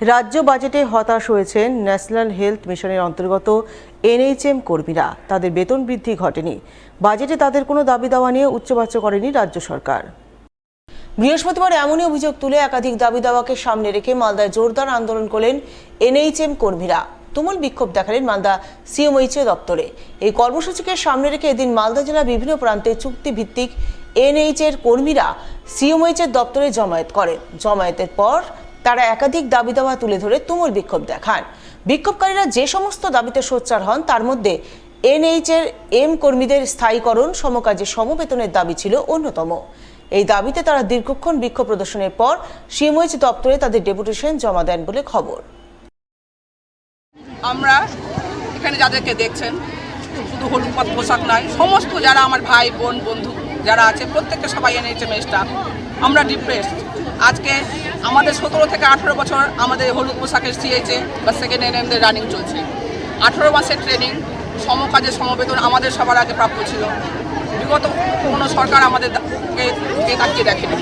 রাজ্য বাজেটে হতাশ হয়েছেন ন্যাশনাল হেলথ মিশনের অন্তর্গত এনএইচএম কর্মীরা। তাদের বেতন বৃদ্ধি ঘটেনি। বাজেটে তাদের কোনো দাবি দাওয়া নিয়ে উচ্চবাচ্য করেনি রাজ্য সরকার। বৃহস্পতিবার এমনই অভিযোগ তুলে একাধিক দাবি দাওয়াকে সামনে রেখে মালদায় জোরদার আন্দোলন করলেন এনএইচএম কর্মীরা। তুমুল বিক্ষোভ দেখালেন মালদা সিএমএইচ দপ্তরে। এই কর্মসূচিকে সামনে রেখে এদিন মালদা জেলার বিভিন্ন প্রান্তে চুক্তিভিত্তিক এনএইচ এর কর্মীরা সিএমএইচ দপ্তরে জমায়েত করেন। জমায়েতের পর তারা একাধিক দাবি দাওয়া তুলে ধরে তুমুল বিক্ষোভ দেখান। বিক্ষোভকারীরা যে সমস্ত দাবিতে সোচ্চার হন তার মধ্যে এনএইচএম কর্মীদের স্থায়ীকরণ, সমকাজে সমবেতনের দাবি ছিল অন্যতম। এই দাবিতে তারা দীর্ঘক্ষণ বিক্ষোভ প্রদর্শনের পর সিএমএইচ দপ্তরে তাদের ডেপুটেশন জমা দেন বলে খবর। আমরা এখানে যাদেরকে দেখছেন, শুধু হলুদ পোশাক নয়, সমস্ত যারা আমার ভাই বোন বন্ধু যারা আছে প্রত্যেকটা সবাই এনএইচএম স্টাফ, আমরা ডিপ্রেসড। আজকে আমাদের 17 থেকে 18 বছর আমাদের হলুদ পোশাকের সিএইচএ বা সেকেন্ড এনএমদের রানিং চলছে। 18 মাসের ট্রেনিং, সমকাজে সমবেতন আমাদের সবার আগে প্রাপ্য ছিল। বিগত কোনো সরকার আমাদেরকে তাকিয়ে দেখেনি।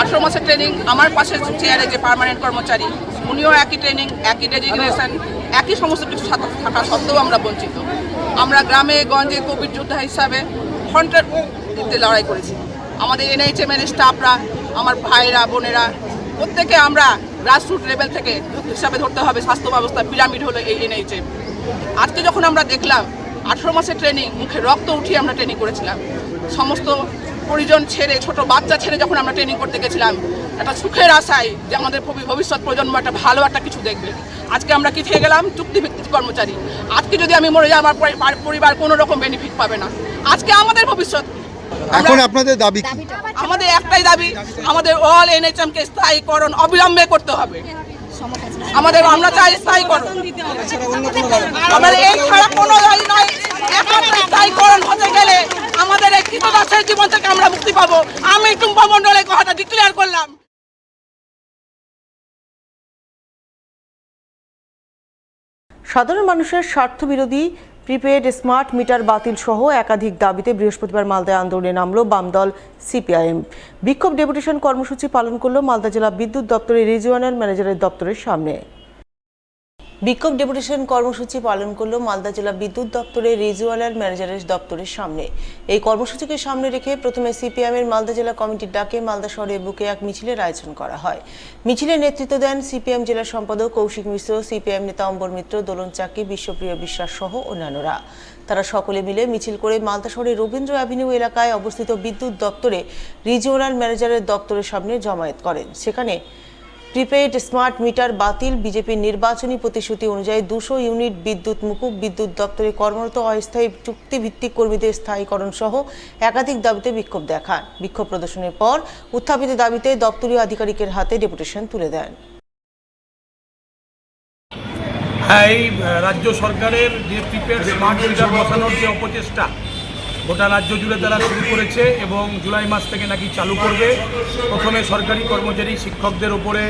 18 মাসের ট্রেনিং, আমার পাশে চেয়ারে যে পার্মানেন্ট কর্মচারী উনিও একই ট্রেনিং, একই ডেজিগনেশন, একই সমস্ত কিছু থাকা সত্ত্বেও আমরা বঞ্চিত। আমরা গ্রামে গঞ্জে কোভিড যোদ্ধা হিসাবে ফ্রন্টের দিতে লড়াই করেছি। আমাদের এনএইচএম এর স্টাফরা, আমার ভাইরা বোনেরা, প্রত্যেকে আমরা গ্রাসরুট লেভেল থেকে হিসাবে ধরতে হবে। স্বাস্থ্য ব্যবস্থা পিরামিড হলো এই এনএইচএম। আজকে যখন আমরা দেখলাম 18 মাসের ট্রেনিং, মুখে রক্ত উঠিয়ে আমরা ট্রেনিং করেছিলাম। সমস্ত পরিজন ছেড়ে, ছোট বাচ্চা ছেড়ে যখন আমরা ট্রেনিং করতে গেছিলাম একটা সুখের আশায় যে আমাদের ভবিষ্যৎ প্রজন্ম একটা ভালো একটা কিছু দেখবে। আজকে আমরা কি থেকে গেলাম? চুক্তিভিত্তিক কর্মচারী। আজকে যদি আমি মরে যাই, আমার পরিবার কোনো রকম বেনিফিট পাবে না। আজকে আমাদের ভবিষ্যৎ। এখন আপনাদের দাবি কি? আমাদের একটাই দাবি, আমাদের অল এনএইচএম কে স্থায়ীকরণ অবিলম্বে করতে হবে। আমরা চাই স্থায়ীকরণ। আমাদের এই ছাড়া কোনো দাবি নয়। একমাত্র স্থায়ীকরণ হতে গেলে আমাদের এই কৃতদাসের জীবন থেকে আমরা মুক্তি পাবো। আমি টুম্পা মণ্ডল এই কথাটা ডিক্লেয়ার করলাম। সাধারণ মানুষের স্বার্থবিরোধী প্রিপেড স্মার্ট মিটার বাতিল সহ একাধিক দাবিতে বৃহস্পতিবার মালদায় আন্দোলনে নামল বামদল সিপিআইএম। বিক্ষোভ ডেপুটেশন কর্মসূচি পালন করল মালদা জেলা বিদ্যুৎ দপ্তরের রিজিওনাল ম্যানেজারের দপ্তরের সামনে। বিক্ষোভ ডেপুটেশন কর্মসূচি পালন করল মালদা জেলা বিদ্যুৎ দপ্তরের রিজিওনাল ম্যানেজারের দপ্তরের সামনে। এই কর্মসূচিকে সামনে রেখে প্রথমে সিপিআইএমের মালদা জেলা কমিটির ডাকে মালদা শহরের বুকে এক মিছিলের আয়োজন করা হয়। মিছিলের নেতৃত্ব দেন সিপিএম জেলা সম্পাদক কৌশিক মিশ্র, সিপিআইএম নেতা অম্বর মিত্র, দোলন চাকি, বিশ্বপ্রিয় বিশ্বাস সহ অন্যান্যরা। তারা সকলে মিলে মিছিল করে মালদা শহরের রবীন্দ্র অ্যাভিনিউ এলাকায় অবস্থিত বিদ্যুৎ দপ্তরে রিজিওনাল ম্যানেজারের দপ্তরের সামনে জমায়েত করেন। সেখানে প্রিপেইড স্মার্ট মিটার বাতিল, বিজেপির নির্বাচনী প্রতিশ্রুতি অনুযায়ী 200 ইউনিট বিদ্যুৎ মুকুব, বিদ্যুৎ দপ্তরে কর্মরত অস্থায়ী চুক্তিভিত্তিক কর্মীদের স্থায়ীকরণ সহ একাধিক দাবিতে বিক্ষোভ দেখান। বিক্ষোভ প্রদর্শনের পর উত্থাপিত দাবিতে দপ্তরীয় আধিকারিকের হাতে ডেপুটেশন তুলে দেন। এই রাজ্য সরকারের যে প্রিপেড স্মার্ট মিটার বসানোর যে অপচেষ্টা গোটা রাজ্য জুড়ে তারা শুরু করেছে এবং জুলাই মাস থেকে নাকি চালু করবে। প্রথমে সরকারি কর্মচারী শিক্ষকদের উপরে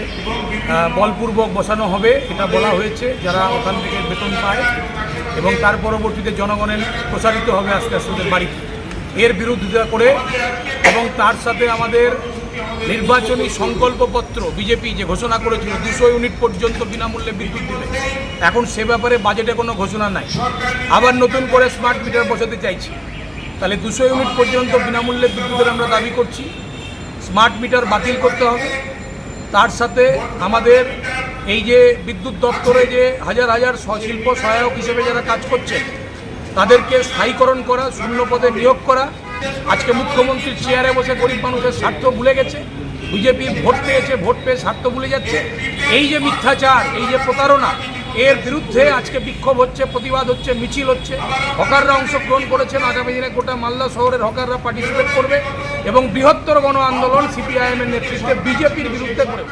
বলপূর্বক বসানো হবে, এটা বলা হয়েছে, যারা ওখান থেকে বেতন পায়, এবং তার পরবর্তীতে জনগণের প্রসারিত হবে আস্তে আস্তে ওদের বাড়িতে। এর বিরোধিতা করে এবং তার সাথে আমাদের নির্বাচনী সংকল্পপত্র বিজেপি যে ঘোষণা করেছিল 200 ইউনিট পর্যন্ত বিনামূল্যে বিদ্যুৎ দেবে, এখন সে ব্যাপারে বাজেটে কোনো ঘোষণা নাই। আবার নতুন করে স্মার্ট মিটার বসাতে চাইছি। তাহলে 200 ইউনিট পর্যন্ত বিনামূল্যে বিদ্যুতের আমরা দাবি করছি। স্মার্ট মিটার বাতিল করতে হবে। তার সাথে আমাদের এই যে বিদ্যুৎ দপ্তরে যে হাজার হাজার শিল্প সহায়ক হিসেবে যারা কাজ করছে তাদেরকে স্থায়ীকরণ করা, শূন্য পদে নিয়োগ করা। আজকে মুখ্যমন্ত্রীর চেয়ারে বসে গরিব মানুষের স্বার্থ ভুলে গেছে। বিজেপি ভোট পেয়েছে, ভোট পেয়ে স্বার্থ ভুলে যাচ্ছে। এই যে মিথ্যাচার, এই যে প্রতারণা, এর বিরুদ্ধে আজকে বিক্ষোভ হচ্ছে, প্রতিবাদ হচ্ছে, মিছিল হচ্ছে। হকাররা অংশগ্রহণ করেছেন। আগামী দিনে গোটা মালদা শহরের হকাররা পার্টিসিপেট করবে এবং বৃহত্তর গণ আন্দোলন সিপিআইএমের নেতৃত্বে বিজেপির বিরুদ্ধে করে।